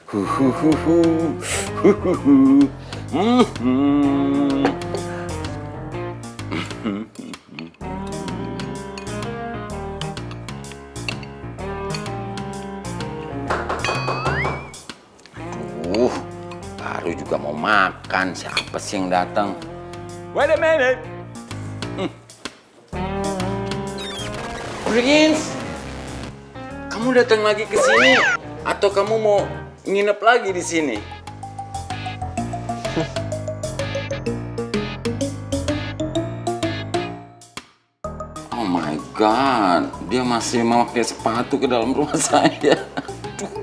Hu hu hu hu. Hu hu hu. Aduh, baru juga mau makan. Siapa sih yang datang? Wait a minute. Prince, kamu datang lagi ke sini atau kamu mau nginep lagi di sini? Oh my God, dia masih memakai sepatu ke dalam rumah saya. Aduh.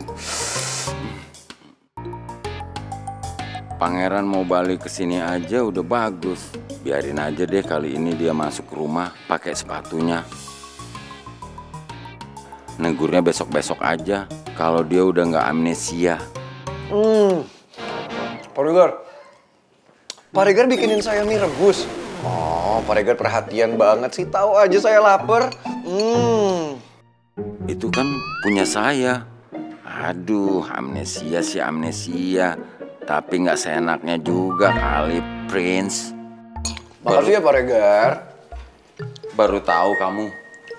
Pangeran mau balik ke sini aja udah bagus. Biarin aja deh kali ini dia masuk ke rumah pakai sepatunya. Negurnya besok-besok aja kalau dia udah nggak amnesia. Pak Regar bikinin saya mie rebus. Oh, Pak Regar perhatian banget sih. Tahu aja saya lapar. Itu kan punya saya. Aduh, amnesia sih amnesia. Tapi nggak seenaknya juga kali, Prince. Makasih ya Pak Regar. Baru tahu kamu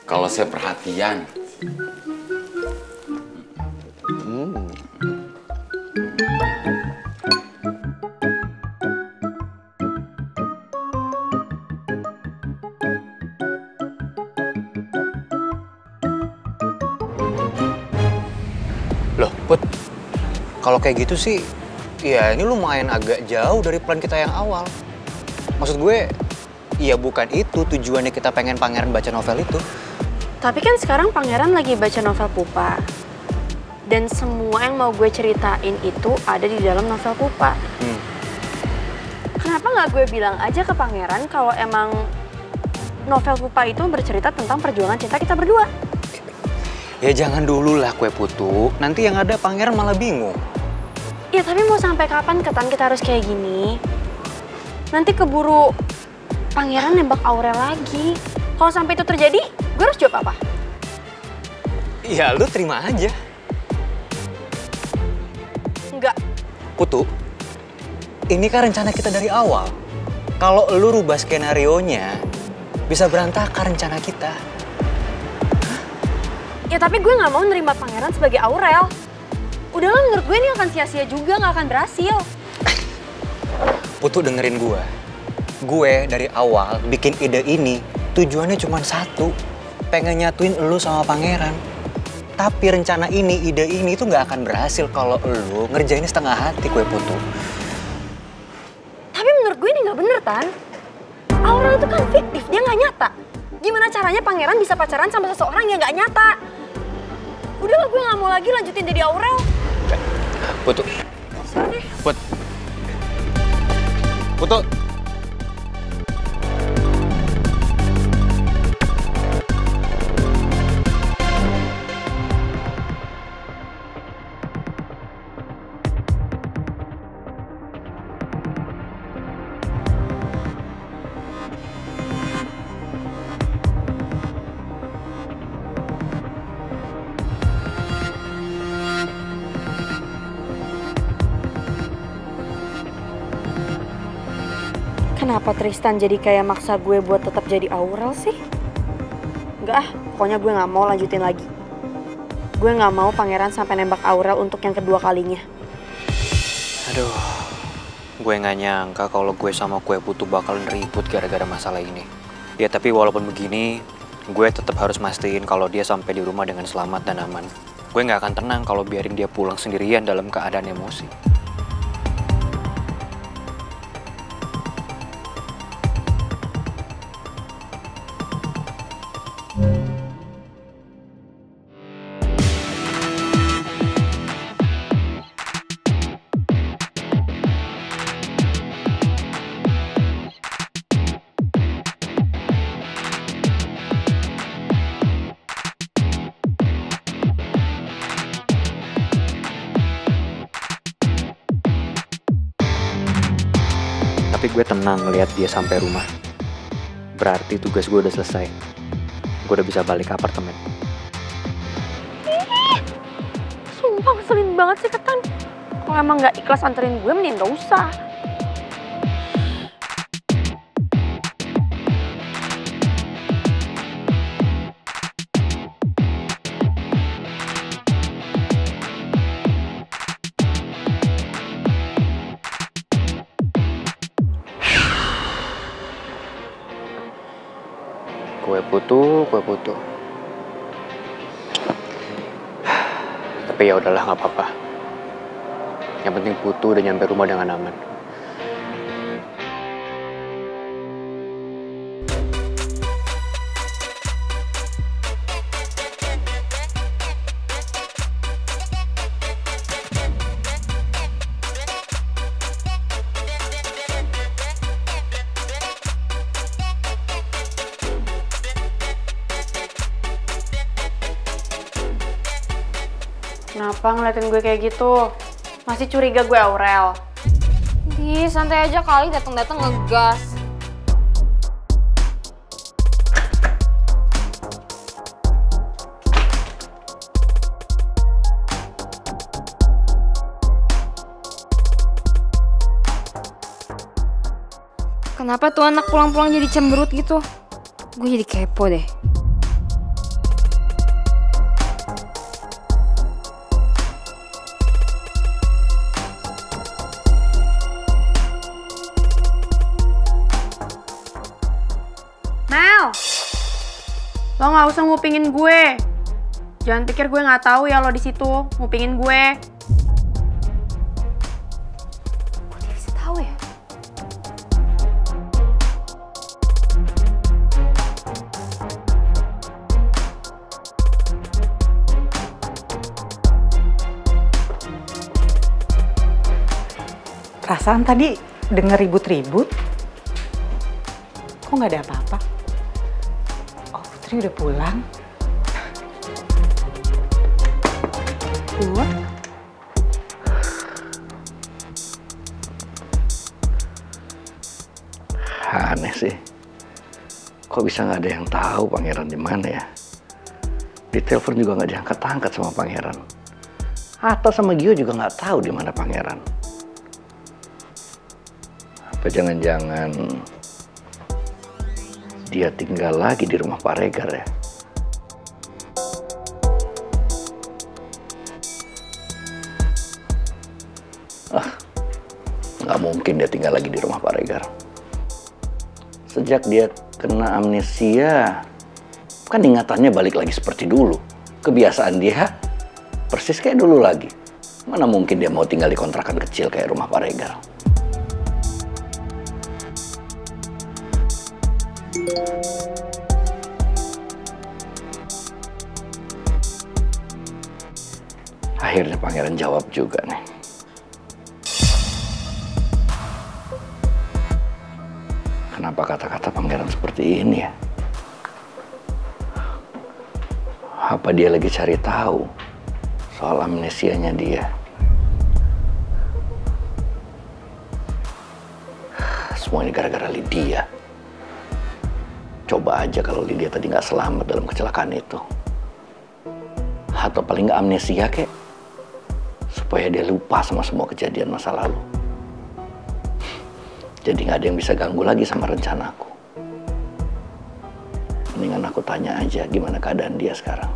kalau saya perhatian. Loh, Put, kalau kayak gitu sih, ya ini lumayan agak jauh dari plan kita yang awal. Maksud gue, ya bukan itu tujuannya kita pengen Pangeran baca novel itu. Tapi kan sekarang Pangeran lagi baca novel Pupa. Dan semua yang mau gue ceritain itu ada di dalam novel Pupa. Kenapa nggak gue bilang aja ke Pangeran kalau emang novel Pupa itu bercerita tentang perjuangan cinta kita berdua? Ya jangan dulu lah kue putu, nanti yang ada Pangeran malah bingung. Ya tapi mau sampai kapan Ketan kita harus kayak gini? Nanti keburu Pangeran nembak Aurel lagi. Kalau sampai itu terjadi, gue harus jawab apa? Ya lu terima aja. Enggak. Putu, ini kan rencana kita dari awal. Kalau lu rubah skenarionya, bisa berantakan rencana kita. Ya tapi gue nggak mau nerima Pangeran sebagai Aurel. Udahlah, menurut gue ini akan sia-sia juga, nggak akan berhasil. Putu dengerin gue. Gue dari awal bikin ide ini tujuannya cuma satu. Pengen nyatuin elu sama Pangeran. Tapi rencana ini, ide ini tuh nggak akan berhasil kalau elu ngerjainnya setengah hati kue Putu. Tapi menurut gue ini nggak bener, Tan. Aurel itu kan fiktif, dia nggak nyata. Gimana caranya Pangeran bisa pacaran sama seseorang yang nggak nyata? Udahlah, gue nggak mau lagi lanjutin jadi Aurel. Putu. Sorry. Putu. Kenapa Tristan jadi kayak maksa gue buat tetap jadi Aurel sih? Enggak ah, pokoknya gue nggak mau lanjutin lagi. Gue nggak mau Pangeran sampai nembak Aurel untuk yang kedua kalinya. Aduh, gue nggak nyangka kalau gue sama kue Putu bakalan ribut gara-gara masalah ini. Ya tapi walaupun begini, gue tetap harus mastiin kalau dia sampai di rumah dengan selamat dan aman. Gue nggak akan tenang kalau biarin dia pulang sendirian dalam keadaan emosi. Tapi gue tenang ngeliat dia sampai rumah. Berarti tugas gue udah selesai. Gue udah bisa balik ke apartemen. Sumpah ngeselin banget sih Ketan. Kalau emang nggak ikhlas anterin gue, mending nggak usah. Kue putu. Tapi ya udahlah, nggak apa-apa. Yang penting Putu udah nyampe rumah dengan aman. Kenapa ngeliatin gue kayak gitu? Masih curiga gue Aurel? Ih, santai aja kali, datang-datang ngegas. Kenapa tuh anak pulang-pulang jadi cemberut gitu? Gue jadi kepo deh. Mel, lo nggak usah ngupingin gue. Jangan pikir gue nggak tahu ya lo di situ ngupingin gue. Kok dia bisa tahu ya? Perasaan tadi denger ribut-ribut. Kok nggak ada apa-apa? Oh, Putri udah pulang. Keluar. Aneh sih. Kok bisa nggak ada yang tahu pangeran di mana ya? Di telepon juga nggak diangkat-angkat sama pangeran. Atta sama Gio juga nggak tahu di mana pangeran. Apa jangan-jangan dia tinggal lagi di rumah Pak Regar ya? Nggak mungkin dia tinggal lagi di rumah Pak Regar. Sejak dia kena amnesia, kan ingatannya balik lagi seperti dulu. Kebiasaan dia persis kayak dulu lagi. Mana mungkin dia mau tinggal di kontrakan kecil kayak rumah Pak Regar. Akhirnya pangeran jawab juga nih. Kenapa kata-kata pangeran seperti ini ya? Apa dia lagi cari tahu soal amnesianya dia? Semua ini gara-gara Lydia. Coba aja kalau Lydia tadi nggak selamat dalam kecelakaan itu. Atau paling nggak amnesia kek. Supaya dia lupa sama semua kejadian masa lalu. Jadi nggak ada yang bisa ganggu lagi sama rencanaku. Mendingan aku tanya aja gimana keadaan dia sekarang.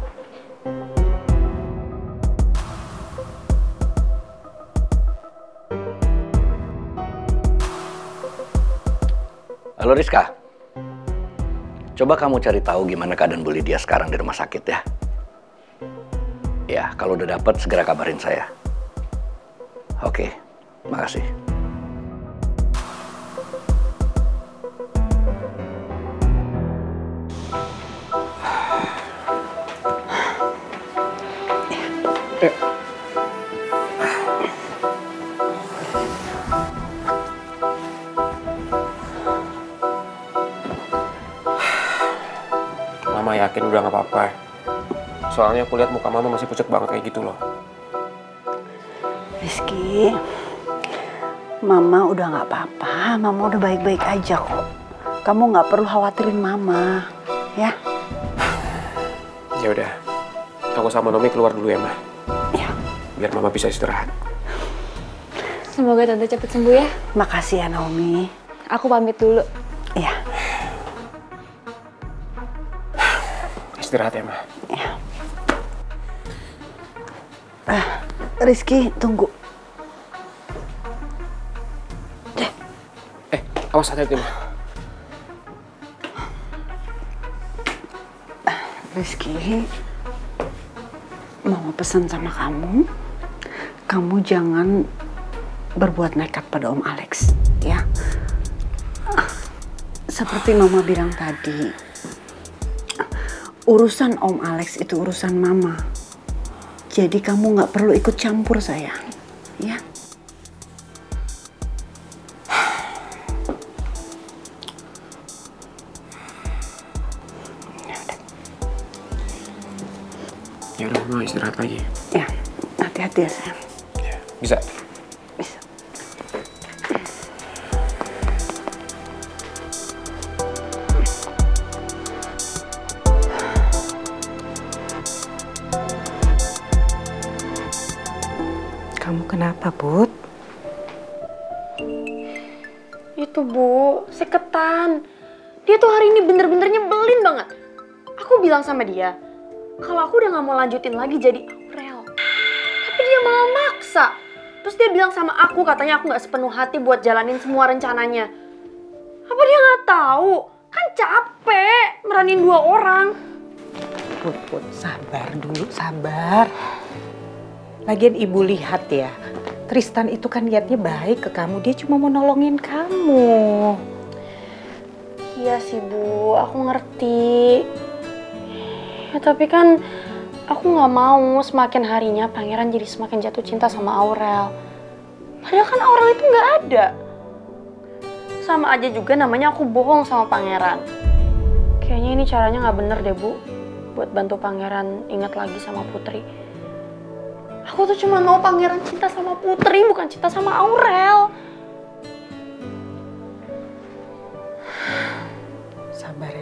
Halo Rizka. Coba kamu cari tahu gimana keadaan Bu Lydia sekarang di rumah sakit ya. Ya, kalau udah dapat segera kabarin saya. Oke, makasih. Mama yakin udah nggak apa-apa. Soalnya aku lihat muka Mama masih pucat banget kayak gitu loh. Rizky, Mama udah nggak apa-apa. Mama udah baik-baik aja kok. Kamu nggak perlu khawatirin Mama, ya? Ya udah, aku sama Nomi keluar dulu ya, Ma. Ya. Biar Mama bisa istirahat. Semoga Tante cepet sembuh ya. Makasih ya Naomi. Aku pamit dulu. Iya. Istirahat ya, Ma. Iya. Rizky, tunggu. Awas hati-hati, Ma. Rizky, Mama pesan sama kamu, kamu jangan berbuat nekat pada Om Alex, ya. Seperti Mama bilang tadi, urusan Om Alex itu urusan Mama. Jadi kamu nggak perlu ikut campur, sayang, ya. Ya udah, Ma, istirahat lagi. Ya, hati-hati ya, sayang. Ya, bisa. Bisa. Kamu kenapa, Put? Itu Bu, si Ketan. Dia tuh hari ini bener-bener nyebelin banget. Aku bilang sama dia, kalau aku udah gak mau lanjutin lagi jadi Aurel. Tapi dia malah maksa. Terus dia bilang sama aku, katanya aku gak sepenuh hati buat jalanin semua rencananya. Apa dia gak tahu? Kan capek meranin 2 orang. Put, sabar dulu, sabar. Lagian ibu lihat ya, Tristan itu kan niatnya baik ke kamu. Dia cuma mau nolongin kamu. Iya sih Bu, aku ngerti. Ya tapi kan aku gak mau semakin harinya Pangeran jadi semakin jatuh cinta sama Aurel. Padahal kan Aurel itu gak ada. Sama aja juga namanya aku bohong sama Pangeran. Kayaknya ini caranya gak bener deh Bu, buat bantu Pangeran ingat lagi sama Putri. Aku tuh cuma mau Pangeran cinta sama Putri, bukan cinta sama Aurel. Sabar ya.